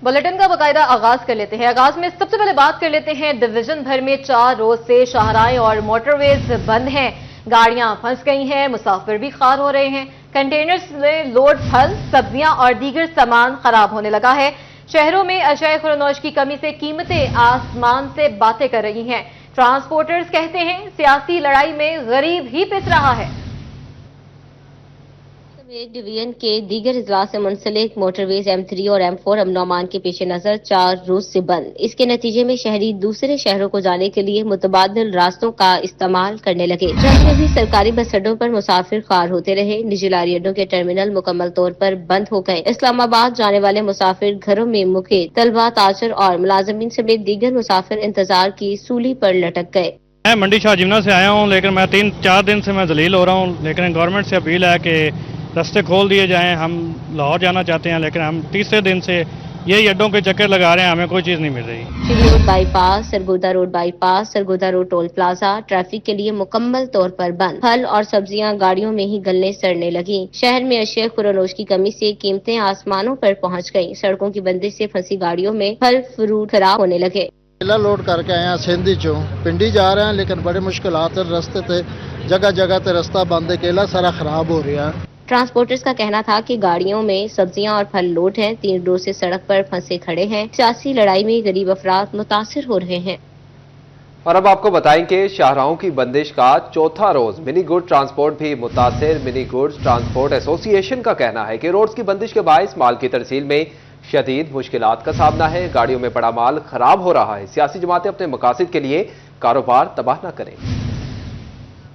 Bulletin का बाकायदा आगाज कर लेते हैं। आगाज में सबसे पहले बात कर लेते हैं, डिवीजन भर में 4 रोज से शाहराएं और मोटरवेज बंद हैं। गाड़ियां फंस गई हैं, मुसाफिर भी खार हो रहे हैं। कंटेनर्स में लोड फल, सब्जियां और दीगर सामान खराब होने लगा है। शहरों में अशय खुरनोश की कमी से कीमतें आसमान से बातें कर रही हैं। ट्रांसपोर्टर्स कहते हैं सियासी लड़ाई में गरीब ही पिस रहा है। डिवीजन के दीगर इजला से मुंसलिक मोटरवेज M3 और M4 अमन के पेश नजर 4 रोज से बंद। इसके नतीजे में शहरी दूसरे शहरों को जाने के लिए मुतबादिल रास्तों का इस्तेमाल करने लगे। जबकि भी सरकारी बस अड्डों पर मुसाफिर खार होते रहे। निजी लारी अड्डों के टर्मिनल मुकम्मल तौर पर बंद हो गए। इस्लामाबाद जाने वाले मुसाफिर घरों में मुके तलबा, ताजर और मुलाजमीन समेत दीगर मुसाफिर इंतजार की सूली पर लटक गए। मैं मंडी शाहजिमना से आया हूँ, लेकिन मैं 3-4 दिन से मैं जलील हो रहा हूँ। लेकिन गवर्नमेंट से अपील है कि रास्ते खोल दिए जाएं। हम लाहौर जाना चाहते हैं, लेकिन हम तीसरे दिन से यही अड्डों के चक्कर लगा रहे हैं, हमें कोई चीज़ नहीं मिल रही। शिवली road bypass, Sargodha road bypass, Sargodha road toll plaza traffic के लिए मुकम्मल तौर पर बंद। फल और सब्जियां गाड़ियों में ही गलने सड़ने लगी। शहर में अशय खुरनोश की कमी से कीमतें आसमानों पर पहुंच गईं। सड़कों की बंदिश से फंसी गाड़ियों में फल फ्रूट खराब होने लगे। केला लोड करके आए हैं सिंधी चो पिंडी जा रहे हैं, लेकिन बड़े मुश्किलात रास्ते थे, जगह जगह ते रास्ता बंद है, केला सारा खराब हो रहा है। ट्रांसपोर्टर्स का कहना था कि गाड़ियों में सब्जियां और फल लोड हैं। 3 रोज से सड़क पर फंसे खड़े हैं। सियासी लड़ाई में गरीब अफराद मुतासिर हो रहे हैं। और अब आपको बताएं कि शाहराहों की बंदिश का चौथा रोज मिनी गुड ट्रांसपोर्ट भी मुतासिर। मिनी गुड्स ट्रांसपोर्ट एसोसिएशन का कहना है कि रोड्स की बंदिश के बायस माल की तरसील में शदीद मुश्किलात का सामना है। गाड़ियों में पड़ा माल खराब हो रहा है। सियासी जमातें अपने मकासद के लिए कारोबार तबाह न करें।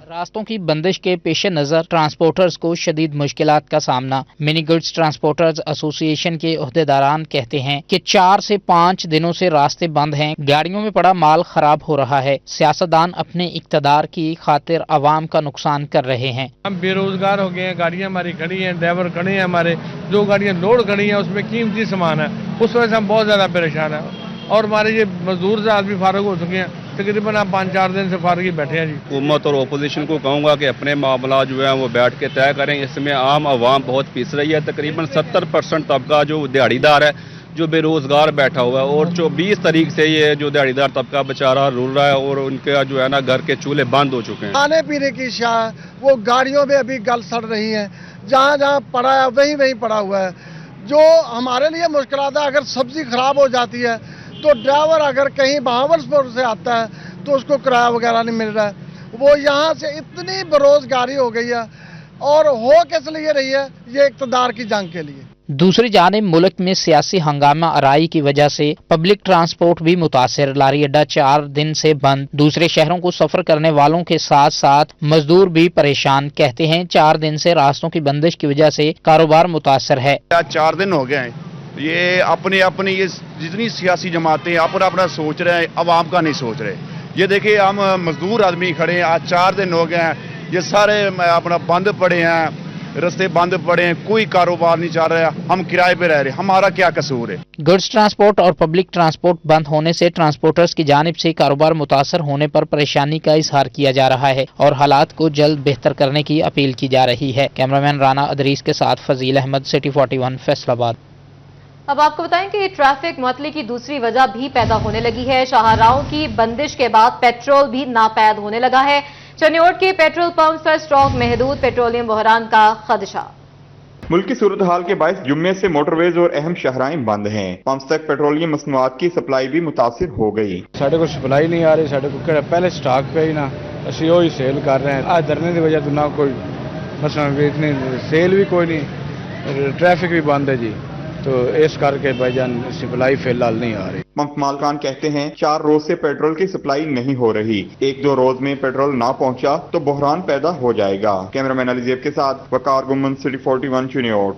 रास्तों की बंदिश के पेश नज़र ट्रांसपोर्टर्स को शदीद मुश्किलात का सामना। मिनी गुड्स ट्रांसपोर्टर्स एसोसिएशन के ओहदेदारान कहते हैं कि 4 से 5 दिनों से रास्ते बंद हैं। गाड़ियों में पड़ा माल खराब हो रहा है। सियासतदान अपने इक्तदार की खातिर अवाम का नुकसान कर रहे हैं। हम बेरोजगार हो गए हैं, गाड़ियां हमारी खड़ी हैं, ड्राइवर खड़े हैं, हमारे जो गाड़ियां लोड खड़ी हैं उसमें कीमती सामान है, उस वजह से हम बहुत ज़्यादा परेशान हैं। और हमारे ये मजदूर से आदमी फारग हो चुके हैं, तकरीबन आप 5-4 दिन से फारग ही बैठे हैं जी। हुकूमत और अपोजिशन को कहूँगा कि अपने मामला जो है वो बैठ के तय करें। इसमें आम आवाम बहुत पीस रही है। तकरीबन 70% तबका जो दिहाड़ीदार है, जो बेरोजगार बैठा हुआ है, और 20 तारीख से ये जो दिहाड़ीदार तबका बेचारा रुल रहा है और उनके जो है ना घर के चूल्हे बंद हो चुके हैं। खाने पीने की शाह वो गाड़ियों में अभी गल सड़ रही है। जहाँ जहाँ पड़ा है वहीं वहीं पड़ा हुआ है। जो हमारे लिए मुश्किलात है, अगर सब्जी खराब हो जाती है तो ड्राइवर अगर कहीं बहावलपुर से आता है तो उसको किराया वगैरह नहीं मिल रहा है। वो यहाँ से इतनी बेरोजगारी हो गई है, और हो किस लिए रही है, ये इक़्तिदार की जंग के लिए। दूसरी जानिब मुल्क में सियासी हंगामा आराई की वजह से पब्लिक ट्रांसपोर्ट भी मुतासिर। लारी अड्डा 4 दिन से बंद। दूसरे शहरों को सफर करने वालों के साथ साथ मजदूर भी परेशान। कहते हैं 4 दिन से रास्तों की बंदिश की वजह से कारोबार मुतासिर है। 4 दिन हो गए हैं, ये अपनी अपनी ये जितनी सियासी जमातें अपना अपना सोच रहे हैं, अवाम का नहीं सोच रहे। ये देखिए हम मजदूर आदमी खड़े हैं, आज 4 दिन हो गए हैं, ये सारे अपना बंद पड़े हैं, रास्ते बंद पड़े हैं, कोई कारोबार नहीं चल रहा है, हम किराए पे रह रहे हैं, हमारा क्या कसूर है। गुड्स ट्रांसपोर्ट और पब्लिक ट्रांसपोर्ट बंद होने से ट्रांसपोर्टर्स की जानिब से कारोबार मुतासर होने पर परेशानी का इजहार किया जा रहा है और हालात को जल्द बेहतर करने की अपील की जा रही है। कैमरामैन राना अदरीस के साथ फजील अहमद, सिटी 41, फैसलाबाद। अब आपको बताएं कि ट्रैफिक मुअत्तली की दूसरी वजह भी पैदा होने लगी है। शाहराहों की बंदिश के बाद पेट्रोल भी नापैद होने लगा है। चनियोट के पेट्रोल पंप पर स्टॉक महदूद, पेट्रोलियम बहरान का खदशा। मुल्क की सूरत हाल के बायस जुम्मे से मोटरवेज और अहम शहराएं बंद हैं। पंप तक पेट्रोलियम मसनूआत की सप्लाई भी मुतासिर हो गई। साढ़े को सप्लाई नहीं आ रही, साढ़े को पहले स्टॉक पे ही ना असी वही सेल कर रहे हैं। आज धरने की वजह तो ना कोई मसला इतनी सेल भी कोई नहीं, ट्रैफिक भी बंद है जी, तो इस करके भाईजान सप्लाई फिलहाल नहीं आ रही। पंप मालकान कहते हैं 4 रोज से पेट्रोल की सप्लाई नहीं हो रही। 1-2 रोज में पेट्रोल ना पहुंचा तो बहरान पैदा हो जाएगा। कैमरामैन अलीजेब के साथ वकार गुमन, सिटी 41, चुनियोट।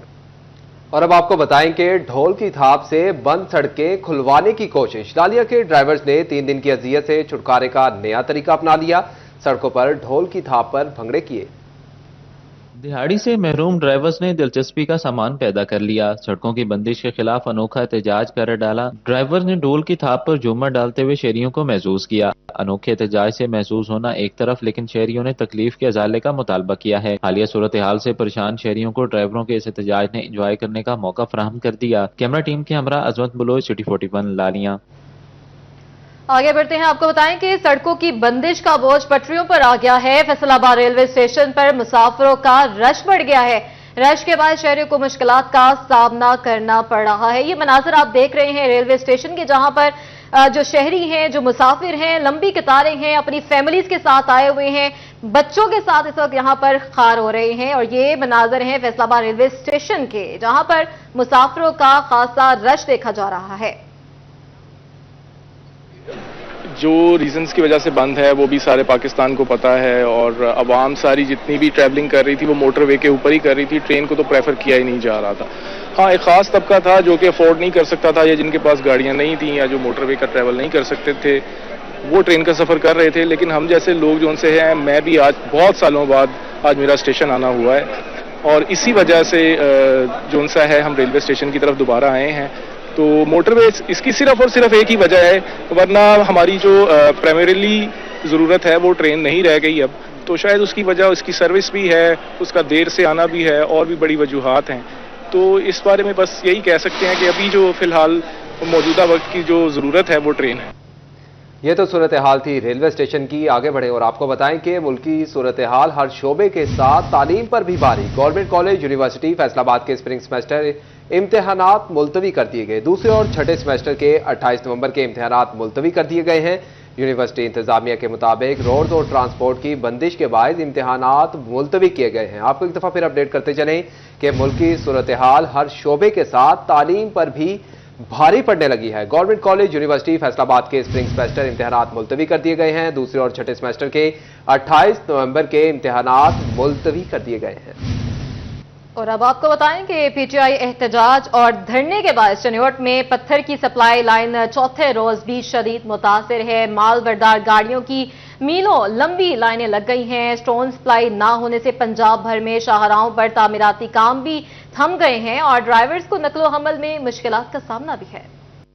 और अब आपको बताएं कि ढोल की थाप से बंद सड़कें खुलवाने की कोशिश। लालिया के ड्राइवर्स ने 3 दिन की अजियत से छुटकारे का नया तरीका अपना लिया। सड़कों पर ढोल की थाप पर भंगड़े किए। दिहाड़ी से महरूम ड्राइवर्स ने दिलचस्पी का सामान पैदा कर लिया। सड़कों की बंदिश के खिलाफ अनोखा एहतजाज कर डाला। ड्राइवर ने ढोल की थाप पर झूमर डालते हुए शहरियों को महसूस किया। अनोखे एहतजाज से महसूस होना एक तरफ, लेकिन शहरियों ने तकलीफ के अजाले का मुतालबा किया है। हालिया सूरत हाल से परेशान शहरियों को ड्राइवरों के इस एहतजाज ने इंजॉय करने का मौका फराहम कर दिया। कैमरा टीम के हमरा अजमत बलोच, सिटी 41 लालियां। आगे बढ़ते हैं, आपको बताएं कि सड़कों की बंदिश का बोझ पटरियों पर आ गया है। फैसलाबाद रेलवे स्टेशन पर मुसाफिरों का रश बढ़ गया है। रश के बाद शहरियों को मुश्किलात का सामना करना पड़ रहा है। ये मनाजर आप देख रहे हैं रेलवे स्टेशन के, जहां पर जो शहरी हैं, जो मुसाफिर हैं, लंबी कतारें हैं, अपनी फैमिलीज के साथ आए हुए हैं, बच्चों के साथ इस वक्त यहां पर खार हो रहे हैं। और ये मनाजर हैं फैसलाबाद रेलवे स्टेशन के, जहां पर मुसाफिरों का खासा रश देखा जा रहा है। जो रीजंस की वजह से बंद है वो भी सारे पाकिस्तान को पता है, और आवाम सारी जितनी भी ट्रैवलिंग कर रही थी वो मोटरवे के ऊपर ही कर रही थी। ट्रेन को तो प्रेफर किया ही नहीं जा रहा था। हाँ, एक खास तबका था जो कि अफोर्ड नहीं कर सकता था, या जिनके पास गाड़ियां नहीं थी, या जो मोटरवे का ट्रैवल नहीं कर सकते थे, वो ट्रेन का सफर कर रहे थे। लेकिन हम जैसे लोग जो उनसे हैं, मैं भी आज बहुत सालों बाद आज मेरा स्टेशन आना हुआ है, और इसी वजह से जो उनसा है हम रेलवे स्टेशन की तरफ दोबारा आए हैं। तो मोटरवे इसकी सिर्फ और सिर्फ एक ही वजह है, वरना हमारी जो प्राइमरीली ज़रूरत है वो ट्रेन नहीं रह गई अब। तो शायद उसकी वजह उसकी सर्विस भी है, उसका देर से आना भी है, और भी बड़ी वजूहात हैं। तो इस बारे में बस यही कह सकते हैं कि अभी जो फिलहाल मौजूदा वक्त की जो ज़रूरत है वो ट्रेन है। ये तो सूरत हाल थी रेलवे स्टेशन की। आगे बढ़े और आपको बताएं कि मुल्की सूरत हाल हर शोबे के साथ तालीम पर भी भारी। गवर्नमेंट कॉलेज यूनिवर्सिटी फैसलाबाद के स्प्रिंग सेमेस्टर इम्तिहानात मुलतवी कर दिए गए। दूसरे और छठे सेमेस्टर के 28 नवंबर के इम्तिहानात मुलतवी कर दिए गए हैं। यूनिवर्सिटी इंतजामिया के मुताबिक रोड्स और ट्रांसपोर्ट की बंदिश के बायस इम्तिहानात मुलतवी किए गए हैं। आपको एक दफा फिर अपडेट करते चलें कि मुल्की सूरत हाल हर शोबे के साथ तालीम पर भी भारी पड़ने लगी है। गवर्नमेंट कॉलेज यूनिवर्सिटी फैसलाबाद के स्प्रिंग सेमेस्टर इम्तिहानात मुलतवी कर दिए गए हैं। दूसरे और छठे सेमेस्टर के 28 नवंबर के इम्तिहानात मुलतवी कर दिए गए हैं। और अब आपको बताएं कि पीटीआई एहतजाज और धरने के बाद चनियोट में पत्थर की सप्लाई लाइन चौथे रोज भी शदीद मुतासिर है। माल बरदार गाड़ियों की मीलों लंबी लाइनें लग गई हैं। स्टोन सप्लाई ना होने से पंजाब भर में शाहराहों पर तामीराती काम भी थम गए हैं और ड्राइवर्स को नकलो हमल में मुश्किलात का सामना भी है।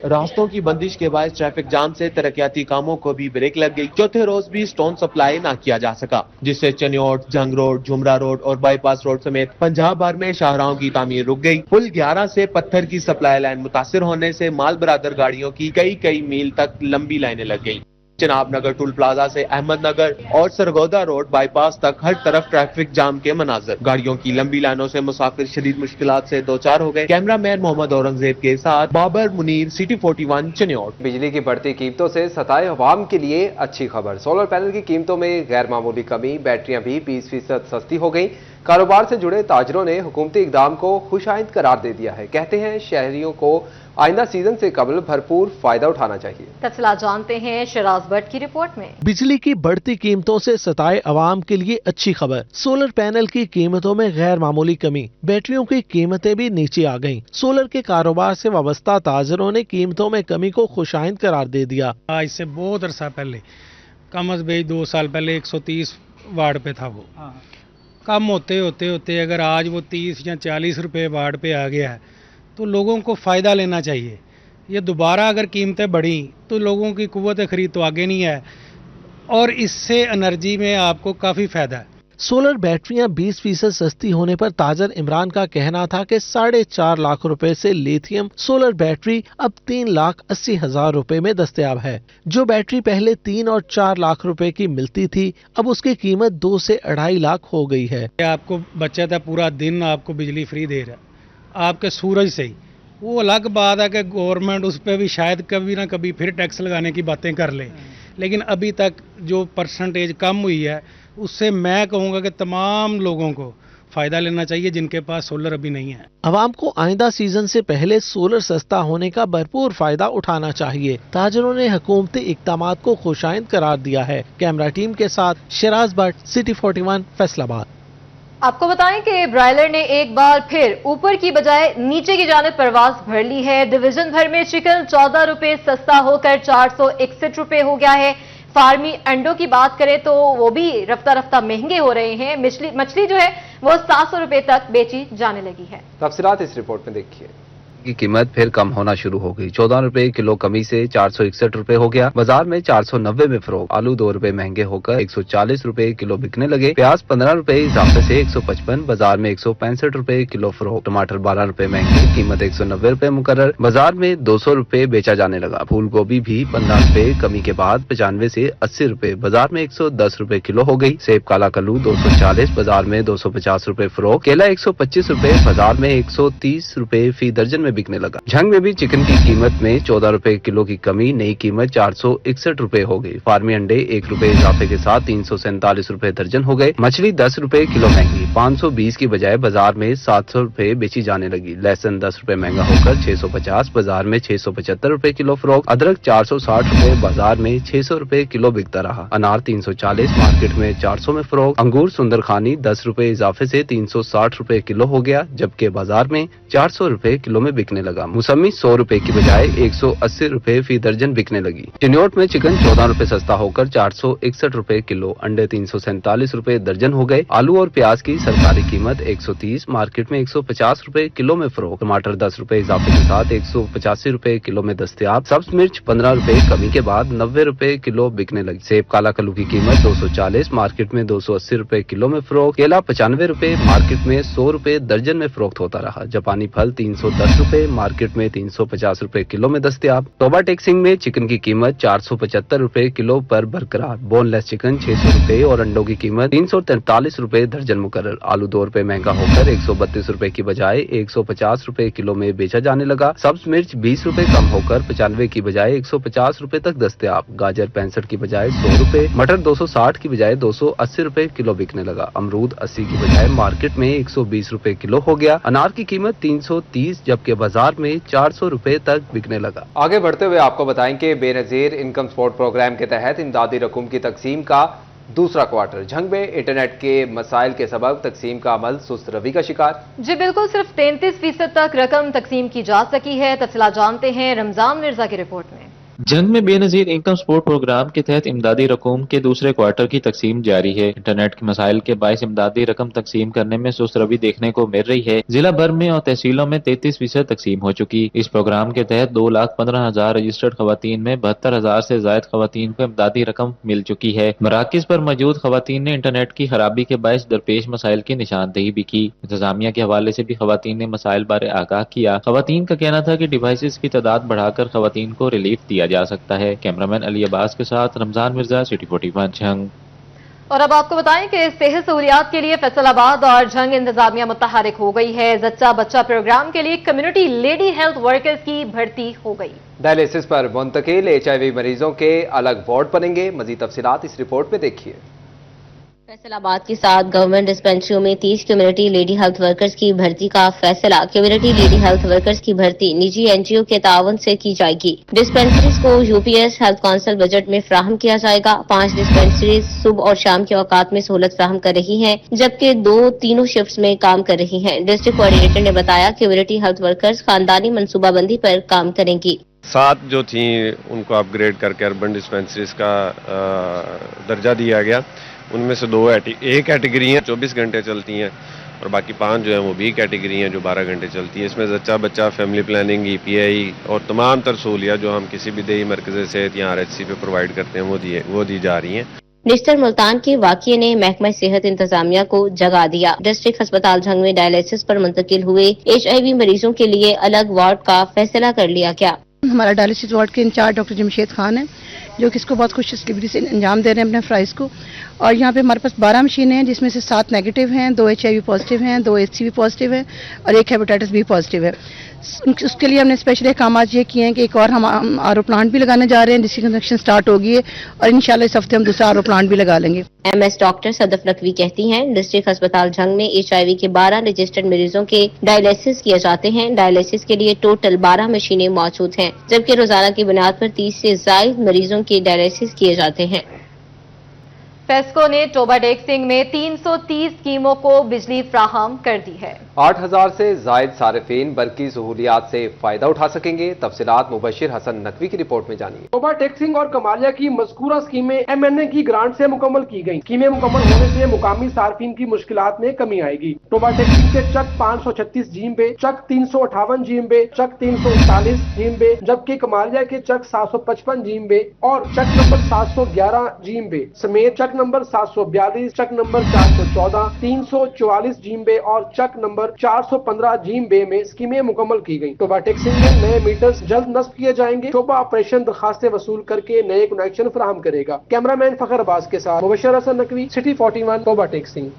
रास्तों की बंदिश के बाद ट्रैफिक जाम से तरक्याती कामों को भी ब्रेक लग गई। चौथे रोज भी स्टोन सप्लाई ना किया जा सका, जिससे चनियोट, जंग रोड, झुमरा रोड और बाईपास रोड समेत पंजाब भर में शाहराहों की तामीर रुक गई। पुल 11 से पत्थर की सप्लाई लाइन मुतासिर होने से माल बरादर गाड़ियों की कई मील तक लंबी लाइनें लग गई। चिनाब नगर टूल प्लाजा से अहमद नगर और सरगोदा रोड बाईपास तक हर तरफ ट्रैफिक जाम के मनाजर। गाड़ियों की लंबी लाइनों से मुसाफिर शदीद मुश्किलात से दो चार हो गए। कैमरामैन मोहम्मद औरंगजेब के साथ बाबर मुनीर, सिटी 41 चनियोट। बिजली की बढ़ती कीमतों से सताए अवाम के लिए अच्छी खबर। सोलर पैनल की कीमतों में गैर मामूली कमी। बैटरियां भी 20% सस्ती हो गई। कारोबार से जुड़े ताजरों ने हुकूमती इकदाम को खुशाइंद करार दे दिया है। कहते हैं शहरियों को आइंदा सीजन से कबल भरपूर फायदा उठाना चाहिए। तफसीलात जानते हैं शराज भट्ट की रिपोर्ट में। बिजली की बढ़ती कीमतों से सताए अवाम के लिए अच्छी खबर। सोलर पैनल की कीमतों में गैर मामूली कमी। बैटरियों की कीमतें भी नीचे आ गईं। सोलर के कारोबार से वाबस्ता ताजरों ने कीमतों में कमी को खुशाइंद करार दे दिया। आज से बहुत अरसा पहले, कम अज बेश 2 साल पहले 130 वाट पे था वो। कम होते होते अगर आज वो 30 या 40 रुपए वाट पे आ गया है तो लोगों को फ़ायदा लेना चाहिए। ये दोबारा अगर कीमतें बढ़ी तो लोगों की कुव्वत खरीद तो आगे नहीं है, और इससे एनर्जी में आपको काफ़ी फ़ायदा है। सोलर बैटरियां 20% सस्ती होने पर ताजर इमरान का कहना था कि 4.5 लाख रुपए से लिथियम सोलर बैटरी अब 3,80,000 रुपए में दस्तयाब है। जो बैटरी पहले 3 और 4 लाख रुपए की मिलती थी, अब उसकी कीमत 2 से 2.5 लाख हो गई है। आपको बचत है, पूरा दिन आपको बिजली फ्री दे रहा है आपके सूरज से ही। वो अलग बात है कि गवर्नमेंट उस पर भी शायद कभी ना कभी फिर टैक्स लगाने की बातें कर ले, लेकिन अभी तक जो परसेंटेज कम हुई है उससे मैं कहूँगा कि तमाम लोगों को फायदा लेना चाहिए जिनके पास सोलर अभी नहीं है। आवाम को आइंदा सीजन से पहले सोलर सस्ता होने का भरपूर फायदा उठाना चाहिए। ताजरों ने हुकूमती इक़दामात को खुशाइंद करार दिया है। कैमरा टीम के साथ शराज भट्ट, सिटी 41 फैसलाबाद। आपको बताएं कि ब्रायलर ने एक बार फिर ऊपर की बजाय नीचे की जानिब परवाज भर ली है। डिवीजन भर में चिकन 14 रुपए सस्ता होकर 461 रुपए हो गया है। फार्मी अंडों की बात करें तो वो भी रफ्ता रफ्ता महंगे हो रहे हैं। मछली जो है वो 700 रुपए तक बेची जाने लगी है। तफसीलात इस रिपोर्ट में देखिए। की कीमत फिर कम होना शुरू हो गई। 14 रुपए किलो कमी से 461 रुपए हो गया। बाजार में 490 में फरोख्त। आलू 2 रुपए महंगे होकर 140 रुपए किलो बिकने लगे। प्याज 15 रुपए इजाफे से 155, बाजार में 165 रुपए किलो फरोख्त। टमाटर 12 रुपए महंगे, कीमत 190 रुपए मुकर्रर, बाजार में 200 रुपए बेचा जाने लगा। फूल गोभी भी 15 रुपए कमी के बाद 95 से 80 रुपए, बाजार में 110 रुपए किलो हो गई। सेब काला कल्लू 240, बाजार में 250 रुपए फरोख्त। केला 125 रुपए, बाजार में 130 रुपए फी दर्जन बिकने लगा। झंग में भी चिकन की कीमत में 14 रुपए किलो की कमी, नई कीमत 461 रुपए हो गई। फार्मी अंडे 1 रुपए इजाफे के साथ 347 रुपए दर्जन हो गए। मछली 10 रुपए किलो महंगी, 520 की बजाय बाजार में 700 रुपए बेची जाने लगी। लहसुन 10 रुपए महंगा होकर 650, बाजार में 675 रुपए किलो फरोख्त। अदरक 460 रुपए, बाजार में 600 रुपए किलो बिकता रहा। अनार 340, मार्केट में 400 में फरोख्त। अंगूर सुंदरखानी 10 रुपए इजाफे से 360 रुपए किलो हो गया, जबकि बाजार में 400 रुपए किलो में बिकने लगा। मौसमी 100 रुपए की बजाय 180 रुपए फी दर्जन बिकने लगी। चिन्योट में चिकन 14 रुपए सस्ता होकर 461 रुपए किलो, अंडे 347 रुपए दर्जन हो गए। आलू और प्याज की सरकारी कीमत 130, मार्केट में 150 रुपए किलो में फरोख्त। टमाटर 10 रुपए इजाफे के साथ 185 रुपए किलो में दस्तयाब। सब्ज मिर्च 15 रुपए कमी के बाद 90 रुपए किलो बिकने लगी। सेब काला कल्लू की कीमत 240, मार्केट में 280 रुपए किलो में फरोख्त। केला 95 रुपए, मार्केट में 100 रुपए दर्जन में फरोख्त होता रहा। जापानी फल 310 रुपए, मार्केट में 350 रुपए किलो में दस्तयाब। तोबा टेक्सिंग में चिकन की कीमत 475 रुपए किलो पर बरकरार। बोनलेस चिकन 600 रुपए और अंडों की कीमत 343 रुपए दर्जन मुकर्रर। आलू 2 रुपए महंगा होकर 132 रुपए की बजाय 150 रुपए किलो में बेचा जाने लगा। सब्ज मिर्च 20 रुपए कम होकर 95 की बजाय 150 रुपए तक दस्तयाब। गाजर 65 की बजाय 100 रुपए, मटर 260 की बजाय 280 रुपए किलो बिकने लगा। अमरूद 80 की बजाय मार्केट में 120 रुपए किलो हो गया। अनार की कीमत 330, जबकि बाजार में 400 रुपए तक बिकने लगा। आगे बढ़ते हुए आपको बताएं कि बेनजीर इनकम सपोर्ट प्रोग्राम के तहत इमदादी रकूम की तकसीम का दूसरा क्वार्टर। झंग में इंटरनेट के मसाइल के सबब तकसीम का अमल सुस्त रवि का शिकार। जी बिल्कुल, सिर्फ 33% तक रकम तकसीम की जा सकी है। तफसीलात जानते हैं रमजान मिर्जा की रिपोर्ट में। जंग में बेनजीर इनकम सपोर्ट प्रोग्राम के तहत इमदादी रकूम के दूसरे क्वार्टर की तकसीम जारी है। इंटरनेट के मसाइल के बायस इमदादी रकम तकसीम करने में सुस्त रवि देखने को मिल रही है। जिला भर में और तहसीलों में 33% तकसीम हो चुकी। इस प्रोग्राम के तहत 2,15,000 रजिस्टर्ड खवातीन में 72,000 से ज्यादा खवातीन को इमदादी रकम मिल चुकी है। मराकिज पर मौजूद खवातीन ने इंटरनेट की खराबी के बायस दरपेश मसाइल की निशानदेही भी की। इंतजामिया के हवाले से भी खवातीन ने मसाइल बारे आगाह किया। खवातीन का कहना था कि डिवाइसेस की तादाद बढ़ाकर खवातीन को रिलीफ दिया जा सकता है। कैमरामैन अली अब्बास के साथ रमजान मिर्जा, सिटी 41 झंग। और अब आपको बताएं कि सेहत सहूलियात के लिए फैसलाबाद और झंग इंतजामिया मुतहरिक हो गई है। जच्चा बच्चा प्रोग्राम के लिए कम्युनिटी लेडी हेल्थ वर्कर्स की भर्ती हो गई। डायलिसिस पर मुंतकिल HIV मरीजों के अलग वार्ड बनेंगे। मजीद तफसीलात इस रिपोर्ट में देखिए। फैसलाबाद के साथ गवर्नमेंट डिस्पेंसरियों में 30 कम्युनिटी लेडी हेल्थ वर्कर्स की भर्ती का फैसला। कम्युनिटी लेडी हेल्थ वर्कर्स की भर्ती निजी NGO के ताउन से की जाएगी। डिस्पेंसरीज को UPS हेल्थ काउंसिल बजट में फ्राहम किया जाएगा। 5 डिस्पेंसरीज सुबह और शाम के औकात में सहूलत फ्राहम कर रही हैं, जबकि 2 तीनों शिफ्ट्स में काम कर रही हैं। डिस्ट्रिक्ट कोऑर्डिनेटर ने बताया कम्युनिटी हेल्थ वर्कर्स खानदानी मनसूबाबंदी पर काम करेंगी। 7 जो थी उनको अपग्रेड करके अर्बन डिस्पेंसरीज का दर्जा दिया गया। उनमें से 2 A कैटेगरी हैं 24 घंटे चलती हैं और बाकी 5 जो हैं वो B कैटेगरी हैं जो 12 घंटे चलती है। इसमें जच्चा बच्चा, फैमिली प्लानिंग, EPI और तमाम तर सहूलियात जो हम किसी भी देही मरकज़ सेहत या RHC पे प्रोवाइड करते हैं वो दी जा रही हैं। निश्तर मुल्तान के वाक़ये ने महकमा सेहत इंतजामिया को जगा दिया। डिस्ट्रिक्ट अस्पताल झंग में डायलिसिस पर मुंतकिल हुए HIV मरीजों के लिए अलग वार्ड का फैसला कर लिया गया। हमारा डायलिसिस वार्ड के इंचार्ज डॉक्टर जमशेद खान है, जो कि इसको बहुत खुशनसीबी से अंजाम दे रहे हैं अपने फ़राइज़ को। और यहाँ पे हमारे पास 12 मशीनें हैं, जिसमें से 7 नेगेटिव हैं, 2 HIV पॉजिटिव हैं, 2 HCV पॉजिटिव है और 1 हेपेटाइटिस B पॉजिटिव है। उसके लिए हमने स्पेशल काम आज ये किए हैं कि एक और हम RO प्लांट भी लगाने जा रहे हैं, जिसकी कंस्ट्रक्शन स्टार्ट होगी है और इंशाल्लाह इस हफ्ते हम दूसरा RO प्लांट भी लगा लेंगे। MS डॉक्टर सदफ नकवी कहती हैं डिस्ट्रिक्ट अस्पताल झंग में HIV के 12 रजिस्टर्ड मरीजों के डायलिसिस किए जाते हैं। डायलिसिस के लिए टोटल 12 मशीनें मौजूद हैं, जबकि रोजाना की बुनियाद पर 30 से ज्यादा मरीजों के डायलिसिस किए जाते हैं। फेस्को ने टोबा टेक्सिंग में 330 स्कीमों को बिजली फ्राहम कर दी है। 8,000 से जायद सारिफीन बरकी सहूलियात से फायदा उठा सकेंगे। तफसीलात मुबशिर हसन नकवी की रिपोर्ट में जानिए। टोबा टेक्सिंग और कमालिया की मज़कूरा स्कीमें MNA की ग्रांट से मुकम्मल की गई। स्कीमें मुकम्मल होने से मुकामी सार्फिन की मुश्किलात में कमी आएगी। टोबा टेक्सिंग के चक 536 GMB, चक 358 GMB, चक 339 GMB, जबकि कमालिया के चक 755 GMB और चक नंबर 711 GMB समेत चक नंबर 742, चक नंबर 414, 344 GMB और चक नंबर 415 GMB में स्कीमें मुकम्मल की गई। टोबा टेक्सिंग में नए मीटर्स जल्द नस्ब किए जाएंगे। टोबा ऑपरेशन दरखास्तें वसूल करके नए कनेक्शन फराहम करेगा। कैमरामैन फखर अब्बास के साथ मुबशर हसन नकवी, सिटी 41, टोबा टेक्सिंग।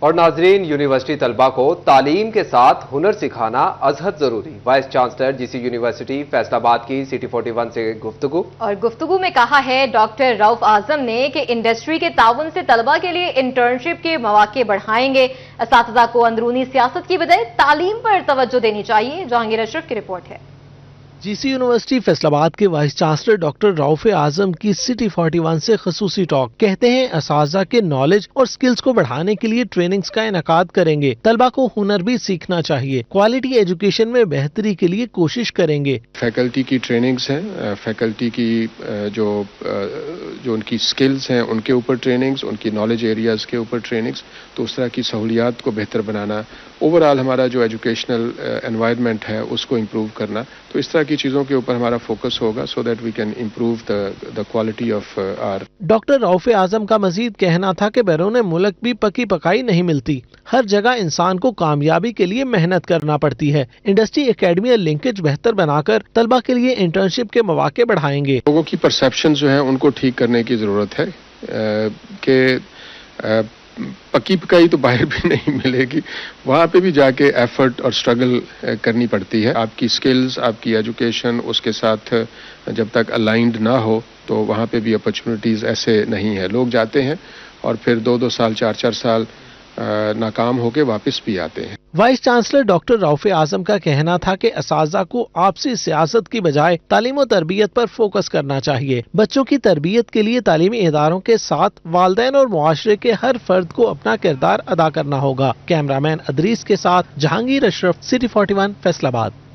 और नाजरीन, यूनिवर्सिटी तलबा को तालीम के साथ हुनर सिखाना अजहद जरूरी। Vice chancellor GC university Faisalabad की सिटी 41 से गुफ्तगू। और गुफ्तगू में कहा है डॉक्टर रऊफ आजम ने कि इंडस्ट्री के ताउन से तलबा के लिए इंटर्नशिप के मौके बढ़ाएंगे। असातिज़ा को अंदरूनी सियासत की बजाय तालीम पर तवज्जो देनी चाहिए। जहांगीर अशरफ की रिपोर्ट है। GC यूनिवर्सिटी फैसलाबाद के वाइस चांसलर डॉक्टर रऊफ आजम की सिटी 41 से खसूसी टॉक। कहते हैं असातिज़ा के नॉलेज और स्किल्स को बढ़ाने के लिए ट्रेनिंग्स का इनेकाद करेंगे। तलबा को हुनर भी सीखना चाहिए। क्वालिटी एजुकेशन में बेहतरी के लिए कोशिश करेंगे। फैकल्टी की ट्रेनिंग्स हैं, फैकल्टी की जो उनकी स्किल्स हैं उनके ऊपर ट्रेनिंग्स, उनकी नॉलेज एरियाज के ऊपर ट्रेनिंग्स, तो उस तरह की सहूलियात को बेहतर बनाना, ओवरऑल हमारा जो एजुकेशनल एनवायरनमेंट है उसको इम्प्रूव करना, तो इस तरह की चीज़ों के ऊपर हमारा फोकस होगा so that we can improve the quality of our. Doctor Rauf Azam का मजीद कहना था कि बैरून मुल्क भी पकी पकाई नहीं मिलती। हर जगह इंसान को कामयाबी के लिए मेहनत करना पड़ती है। इंडस्ट्री एकेडमी लिंकेज बेहतर बनाकर तलबा के लिए इंटर्नशिप के मौके बढ़ाएंगे। लोगों की परसेप्शन जो है उनको ठीक करने की जरूरत है कि पक्की पकाई तो बाहर भी नहीं मिलेगी, वहाँ पे भी जाके एफर्ट और स्ट्रगल करनी पड़ती है। आपकी स्किल्स, आपकी एजुकेशन उसके साथ जब तक अलाइंड ना हो तो वहाँ पे भी अपॉर्चुनिटीज़ ऐसे नहीं है। लोग जाते हैं और फिर 2-2 साल 4-4 साल नाकाम होके वापस भी आते हैं। Vice chancellor doctor Rauf Azam का कहना था कि असातिज़ा को आपसी सियासत की बजाय तालीम और तरबियत पर फोकस करना चाहिए। बच्चों की तरबियत के लिए तालीमी इदारों के साथ वालिदैन और मुआशरे के हर फर्द को अपना किरदार अदा करना होगा। कैमरामैन अदरीस के साथ जहांगीर अशरफ, सिटी 41, फैसलाबाद।